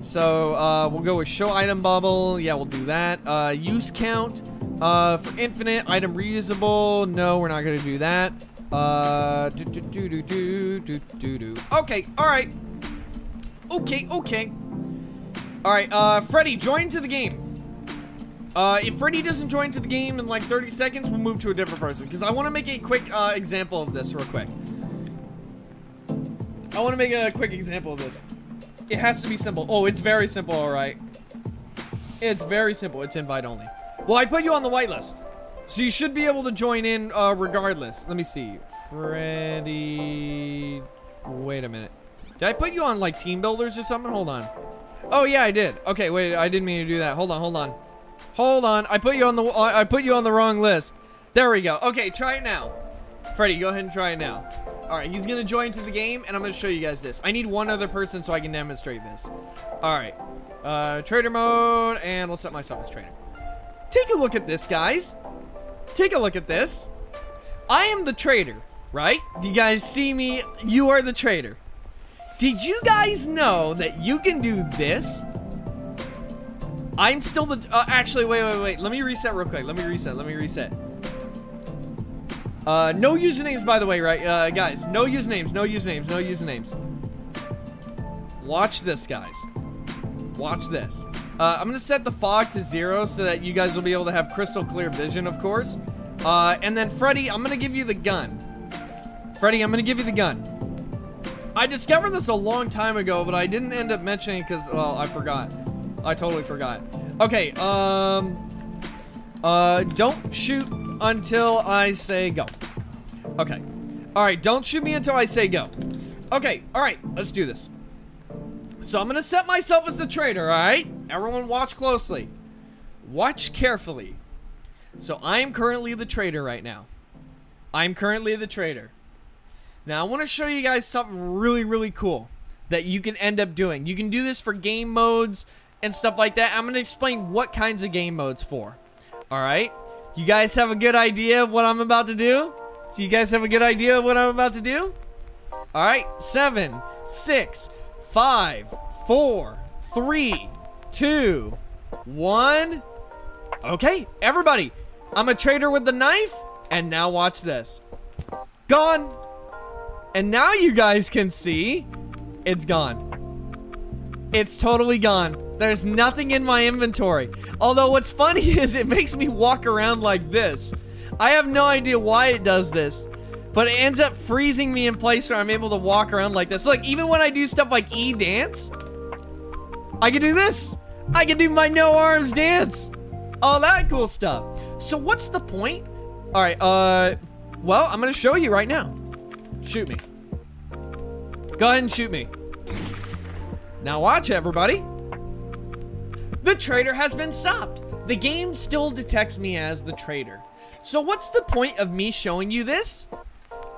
So, we'll go with show item bubble. Yeah, we'll do that. Use count. For infinite, item reusable. No, we're not gonna do that. Okay, alright. Okay. Alright, Freddy, join to the game. If Freddy doesn't join to the game in like 30 seconds, we'll move to a different person. Because I want to make a quick example of this real quick. I want to make a quick example of this. It has to be simple. Oh, it's very simple, alright. It's very simple. It's invite only. Well, I put you on the whitelist. So you should be able to join in regardless. Let me see. Freddy... Wait a minute. Did I put you on like team builders or something? Hold on. Oh, yeah, I did. Okay, wait. I didn't mean to do that. Hold on. Hold on. I put you on the wrong list. There we go. Okay, try it now. Freddy, go ahead and try it now. All right, he's gonna join to the game, and I'm gonna show you guys this. I need one other person so I can demonstrate this. All right, trader mode, and let's set myself as trader. Take a look at this, guys. Take a look at this. I am the trader, right? Do you guys see me? You are the trader. Did you guys know that you can do this? I'm still the... actually, wait. Let me reset real quick. Let me reset. No usernames, by the way, right? Guys, no usernames. Watch this, guys. Watch this. I'm going to set the fog to 0 so that you guys will be able to have crystal clear vision, of course. And then, Freddy, I'm going to give you the gun. I discovered this a long time ago, but I didn't end up mentioning because, well, I forgot. I totally forgot. Okay, don't shoot until I say go. Okay. Alright, don't shoot me until I say go. Okay, alright, let's do this. So I'm gonna set myself as the trader, alright? Everyone watch closely. Watch carefully. So I am currently the trader right now. Now, I want to show you guys something really, really cool that you can end up doing. You can do this for game modes and stuff like that. I'm going to explain what kinds of game modes for. All right? You guys have a good idea of what I'm about to do? All right. 7, 6, 5, 4, 3, 2, 1. Okay, everybody. I'm a trader with the knife. And now watch this. Gone. And now you guys can see it's gone. It's totally gone. There's nothing in my inventory. Although what's funny is it makes me walk around like this. I have no idea why it does this, but it ends up freezing me in place where I'm able to walk around like this. Look, even when I do stuff like E-dance, I can do this. I can do my no arms dance. All that cool stuff. So what's the point? All right, well, I'm gonna show you right now. Shoot me. Go ahead and shoot me. Now watch, everybody. The trader has been stopped. The game still detects me as the trader. So what's the point of me showing you this?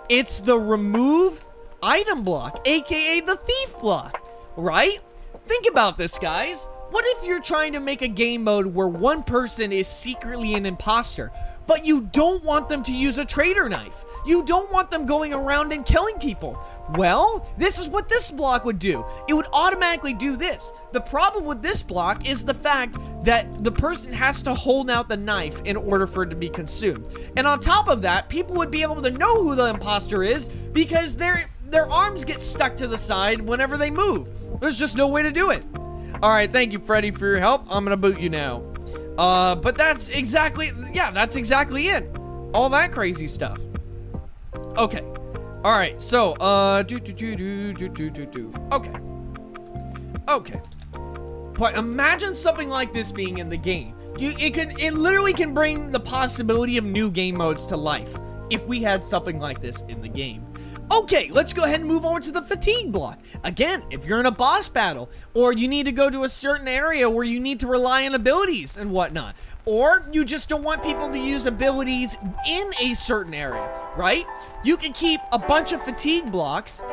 It's the remove item block, aka the thief block, right? Think about this, guys. What if you're trying to make a game mode where one person is secretly an imposter, but you don't want them to use a trader knife? You don't want them going around and killing people. Well, this is what this block would do. It would automatically do this. The problem with this block is the fact that the person has to hold out the knife in order for it to be consumed. And on top of that, people would be able to know who the imposter is because their arms get stuck to the side whenever they move. There's just no way to do it. All right, thank you, Freddy, for your help. I'm gonna boot you now. But that's exactly it. All that crazy stuff. Okay. All right. So, Okay. But imagine something like this being in the game. It literally can bring the possibility of new game modes to life if we had something like this in the game. Okay, let's go ahead and move over to the fatigue block. Again, if you're in a boss battle, or you need to go to a certain area where you need to rely on abilities and whatnot, or you just don't want people to use abilities in a certain area, right? You can keep a bunch of fatigue blocks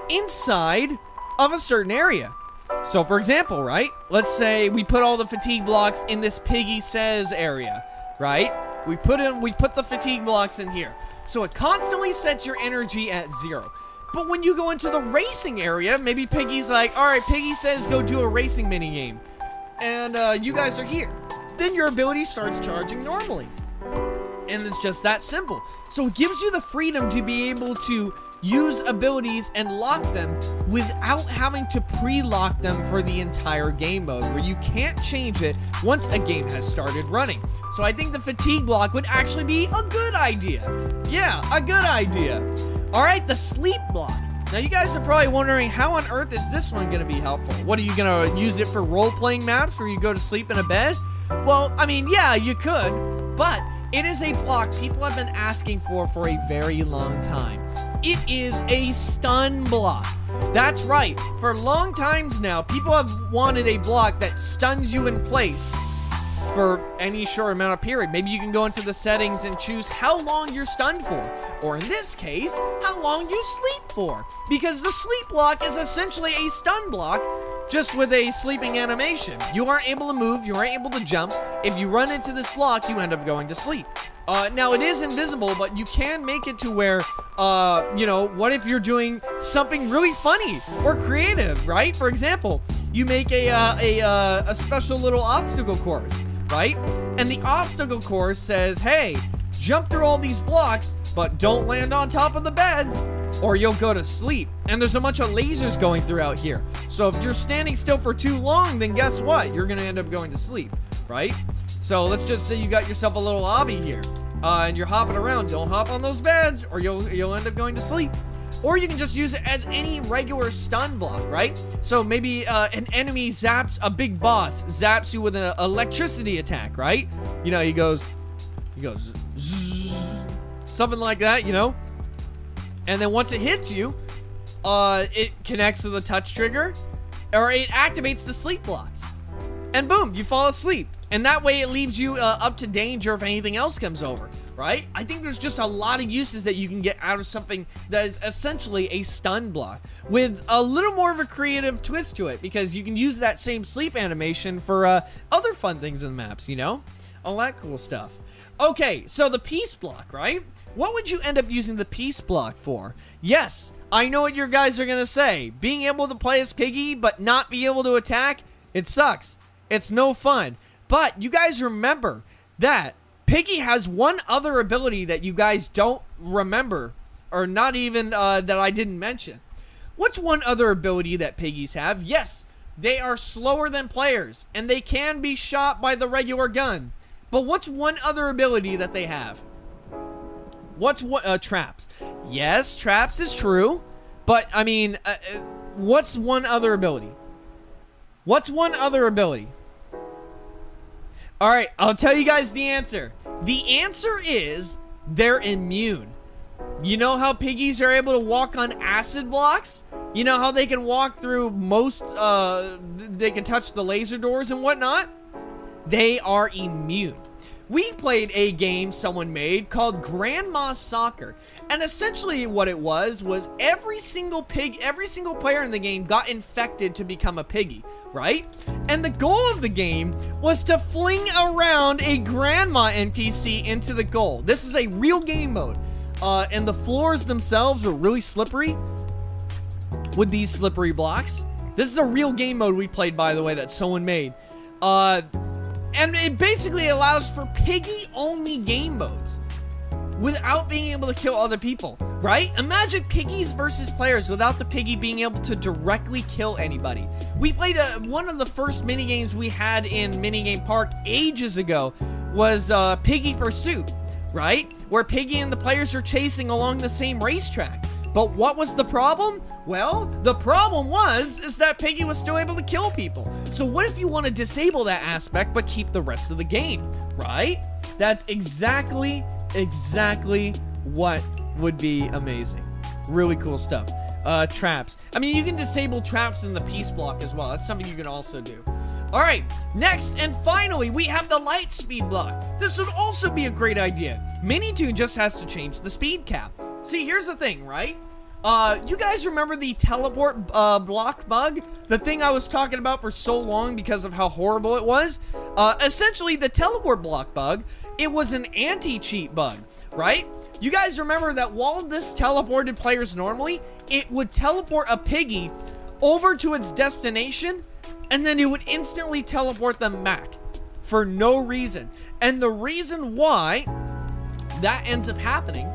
inside of a certain area. So for example, right? Let's say we put all the fatigue blocks in this Piggy says area, right? We put the fatigue blocks in here. So it constantly sets your energy at 0. But when you go into the racing area, maybe Piggy's like, all right, Piggy says go do a racing minigame. And you guys are here. Then your ability starts charging normally. And it's just that simple. So it gives you the freedom to be able to use abilities and lock them without having to pre-lock them for the entire game mode, where you can't change it once a game has started running. So I think the fatigue block would actually be a good idea. Yeah, a good idea. All right, the sleep block. Now you guys are probably wondering, how on earth is this one gonna be helpful? What, are you gonna use it for role-playing maps where you go to sleep in a bed? Well, I mean, yeah, you could, but it is a block people have been asking for a very long time. It is a stun block. That's right. For long times now, people have wanted a block that stuns you in place for any short amount of period. Maybe you can go into the settings and choose how long you're stunned for, or in this case, how long you sleep for, because the sleep block is essentially a stun block, just with a sleeping animation. You aren't able to move, you aren't able to jump. If you run into this block, you end up going to sleep. Now, it is invisible, but you can make it to where, you know, what if you're doing something really funny or creative, right? For example, you make a special little obstacle course, right? And the obstacle course says, hey, jump through all these blocks, but don't land on top of the beds, or you'll go to sleep. And there's a bunch of lasers going throughout here. So if you're standing still for too long, then guess what? You're gonna end up going to sleep, right? So let's just say you got yourself a little obby here, and you're hopping around. Don't hop on those beds, or you'll end up going to sleep. Or you can just use it as any regular stun block, right? So maybe an enemy zaps, a big boss zaps you with an electricity attack, right? You know, he goes zzz, something like that, you know? And then once it hits you, it connects to the touch trigger, or it activates the sleep blocks. And boom, you fall asleep. And that way it leaves you up to danger if anything else comes over, right? I think there's just a lot of uses that you can get out of something that is essentially a stun block, with a little more of a creative twist to it, because you can use that same sleep animation for other fun things in the maps, you know? All that cool stuff. Okay, so the peace block, right? What would you end up using the peace block for? Yes, I know what your guys are gonna say. Being able to play as Piggy but not be able to attack, it sucks. It's no fun. But you guys remember that Piggy has one other ability that you guys don't remember, or not even that I didn't mention. What's one other ability that Piggies have? Yes, they are slower than players, and they can be shot by the regular gun. But what's one other ability that they have? What's what? Traps. Yes, traps is true, but I mean, what's one other ability? What's one other ability? All right, I'll tell you guys the answer. The answer is they're immune. You know how Piggies are able to walk on acid blocks? You know how they can walk through most, they can touch the laser doors and whatnot? They are immune. We played a game someone made called Grandma Soccer, and essentially what it was every single player in the game got infected to become a Piggy, right? And the goal of the game was to fling around a grandma NPC into the goal. This is a real game mode, and the floors themselves are really slippery with these slippery blocks. This is a real game mode we played, by the way, that someone made. And it basically allows for Piggy-only game modes without being able to kill other people, right? Imagine Piggies versus players without the Piggy being able to directly kill anybody. We played one of the first minigames we had in Minigame Park ages ago was Piggy Pursuit, right? Where Piggy and the players are chasing along the same racetrack. But what was the problem? Well, the problem is that Piggy was still able to kill people. So what if you want to disable that aspect but keep the rest of the game, right? That's exactly what would be amazing. Really cool stuff. Traps. I mean, you can disable traps in the peace block as well. That's something you can also do. All right, next and finally, we have the light speed block. This would also be a great idea. Mini2 just has to change the speed cap. See, here's the thing, right? You guys remember the teleport block bug? The thing I was talking about for so long because of how horrible it was? Essentially, the teleport block bug, it was an anti-cheat bug, right? You guys remember that while this teleported players normally, it would teleport a Piggy over to its destination, and then it would instantly teleport them back for no reason. And the reason why that ends up happening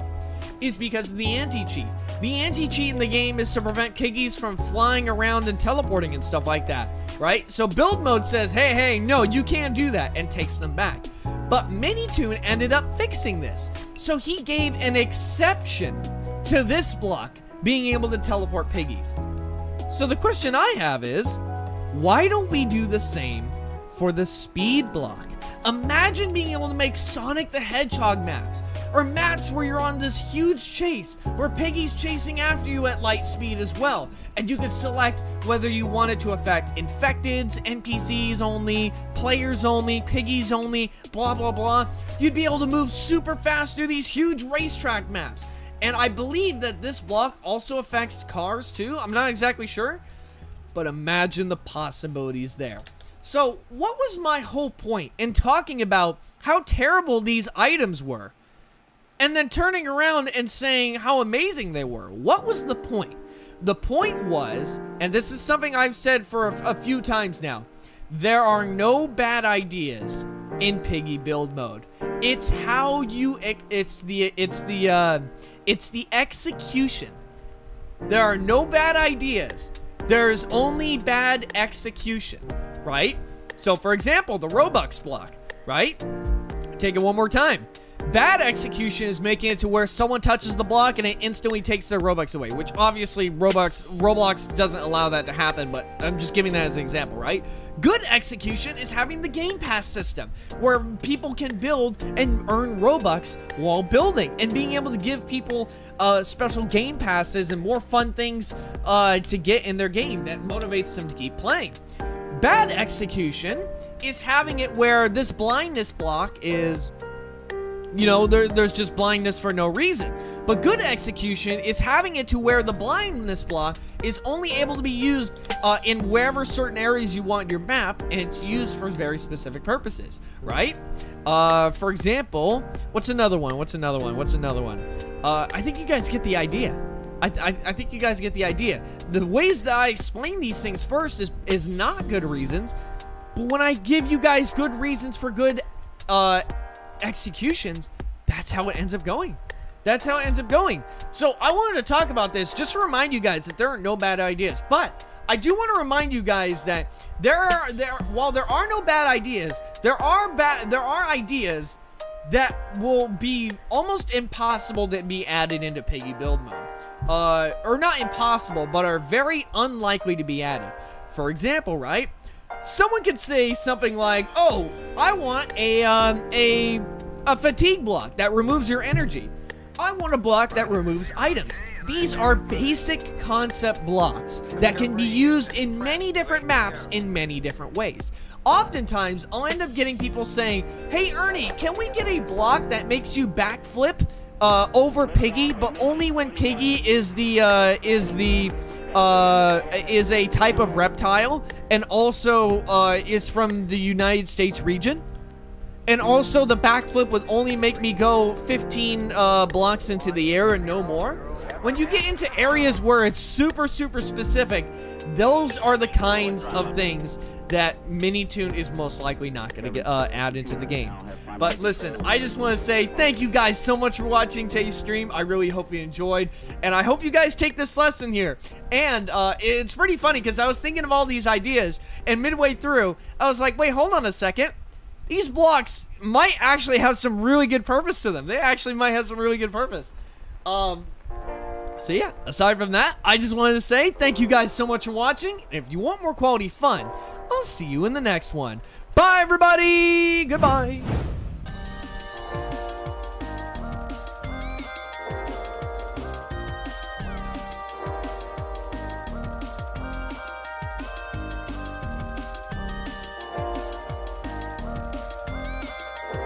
is because of the anti-cheat. The anti-cheat in the game is to prevent Piggies from flying around and teleporting and stuff like that, right? So build mode says, hey, no, you can't do that, and takes them back. But Minitoon ended up fixing this. So he gave an exception to this block being able to teleport Piggies. So the question I have is, why don't we do the same for the speed block? Imagine being able to make Sonic the Hedgehog maps, or maps where you're on this huge chase, where Piggy's chasing after you at light speed as well. And you can select whether you want it to affect infecteds, NPCs only, players only, Piggies only, blah, blah, blah. You'd be able to move super fast through these huge racetrack maps. And I believe that this block also affects cars too. I'm not exactly sure, but imagine the possibilities there. So what was my whole point in talking about how terrible these items were, and then turning around and saying how amazing they were? What was the point? The point was, and this is something I've said for a few times now, there are no bad ideas in Piggy build mode. It's how you, it's the execution. There are no bad ideas. There's only bad execution, right? So for example, the Robux block, right? Take it one more time. Bad execution is making it to where someone touches the block and it instantly takes their Robux away, which obviously Roblox doesn't allow that to happen, but I'm just giving that as an example, right? Good execution is having the Game Pass system, where people can build and earn Robux while building, and being able to give people special Game Passes and more fun things to get in their game that motivates them to keep playing. Bad execution is having it where this blindness block is, you know, there's just blindness for no reason. But good execution is having it to where the blindness block is only able to be used in wherever certain areas you want your map, and it's used for very specific purposes, right? For example, what's another one? I think you guys get the idea. I think you guys get the idea. The ways that I explain these things first is not good reasons, but when I give you guys good reasons for good executions, that's how it ends up going. So I wanted to talk about this just to remind you guys that there are no bad ideas, but I do want to remind you guys that while there are no bad ideas, there are ideas that will be almost impossible to be added into Piggy build mode. Or not impossible, but are very unlikely to be added. For example, right? Someone could say something like, "Oh, I want a fatigue block that removes your energy. I want a block that removes items." These are basic concept blocks that can be used in many different maps in many different ways. Oftentimes, I'll end up getting people saying, "Hey Ernie, can we get a block that makes you backflip over Piggy, but only when Piggy is a type of reptile, and also is from the United States region? And also the backflip would only make me go 15 blocks into the air and no more." When you get into areas where it's super specific, those are the kinds of things that Minitoon is most likely not going to get add into the game. But listen, I just want to say thank you guys so much for watching today's stream. I really hope you enjoyed, and I hope you guys take this lesson here. And it's pretty funny because I was thinking of all these ideas, and midway through, I was like, wait, hold on a second. These blocks might actually have some really good purpose to them. They actually might have some really good purpose. So yeah, aside from that, I just wanted to say thank you guys so much for watching. And if you want more quality fun, I'll see you in the next one. Bye, everybody. Goodbye.